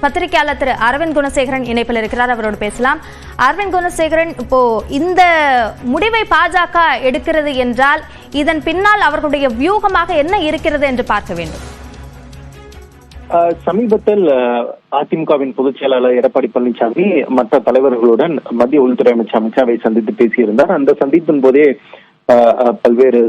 பத்திரிகையாளர் திரு அரவிந்த் குணசேகரன் இணைப்பில் இருக்கிறார். அவரோடு பேசலாம். அரவிந்த் குணசேகரன், இப்போ இந்த முடிவை பாஜக எடுக்கிறது என்றால் இதன் பின்னால் அவர்களுடைய வியூகமாக என்ன இருக்கிறது என்று பார்க்க வேண்டும். சமீபத்தில் அதிமுகவின் பொதுச் செயலாளர் எடப்பாடி பழனிசாமி மற்ற தலைவர்களுடன் மத்திய உள்துறை அமைச்சர் அமித்ஷாவை சந்தித்து பேசியிருந்தார். அந்த சந்திப்பின் போதே பல்வேறு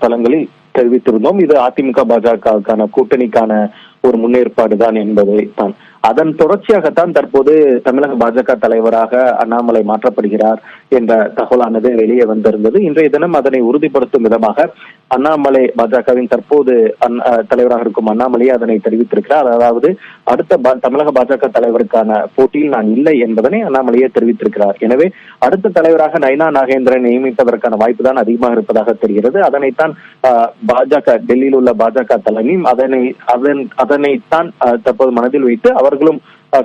தளங்களில் தெரிவித்திருந்தோம், இது அதிமுக பாஜகவுக்கான கூட்டணிக்கான ஒரு முன்னேற்பாடு தான் என்பதை தான். அதன் தொடர்ச்சியாகத்தான் தற்போது தமிழக பாஜக தலைவராக அண்ணாமலை மாற்றப்படுகிறார் என்ற தகவலானது வெளியே வந்திருந்தது. இன்றைய தினம் அதனை உறுதிப்படுத்தும் விதமாக அண்ணாமலை பாஜகவின் தற்போது தலைவராக இருக்கும் அண்ணாமலையே அதனை தெரிவித்திருக்கிறார். அதாவது அடுத்த தமிழக பாஜக தலைவருக்கான போட்டியில் நான் இல்லை என்பதனை அண்ணாமலையே தெரிவித்திருக்கிறார். எனவே அடுத்த தலைவராக நயினா நாகேந்திரன் நியமிப்பதற்கான வாய்ப்பு தான் அதிகமாக இருப்பதாக தெரிகிறது. அதனைத்தான் பாஜக டெல்லியில் உள்ள பாஜக தலைமையும் அதனைத்தான் தற்போது மனதில் வைத்து அவர்களும்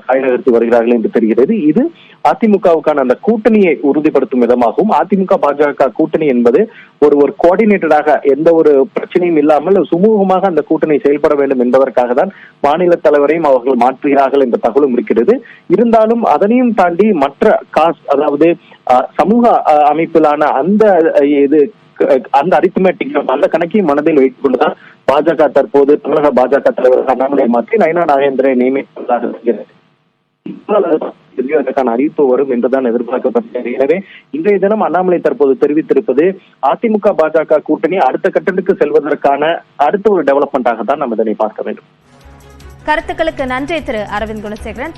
காய்நகர்த்தி வருகிறார்கள் என்று தெரிகிறது. இது அதிமுகவுக்கான அந்த கூட்டணியை உறுதிப்படுத்தும் விதமாகவும், அதிமுக பாஜக கூட்டணி என்பது ஒரு கோஆர்டினேட்டடாக எந்த ஒரு பிரச்சனையும் இல்லாமல் சுமூகமாக அந்த கூட்டணி செயல்பட வேண்டும் என்பதற்காக தான் மாநில தலைவரையும் அவர்கள் மாற்றுகிறார்கள் என்ற தகவலும் இருக்கிறது. இருந்தாலும் அதனையும் தாண்டி மற்ற அதாவது சமூக அமைப்பிலான அந்த அரித்மெட்டிக் அந்த கணக்கையும் மனதில் வைத்துக் கொண்டுதான் பாஜக தற்போது தமிழக பாஜக தலைவர் அண்ணாமலை மாற்றி நயினா நாகேந்திரனை நியமிப்பதாக இருக்கிறது. அதற்கான அறிவிப்பு வரும் என்றுதான் எதிர்பார்க்கப்பட்டது. எனவே இன்றைய தினம் அண்ணாமலை தற்போது தெரிவித்திருப்பது அதிமுக பாஜக கூட்டணி அடுத்த கட்டத்துக்கு செல்வதற்கான அடுத்த ஒரு டெவலப்மெண்டாக தான் நாம் இதனை பார்க்க வேண்டும். கருத்துக்களுக்கு நன்றி திரு அரவிந்த் குணசேகரன்.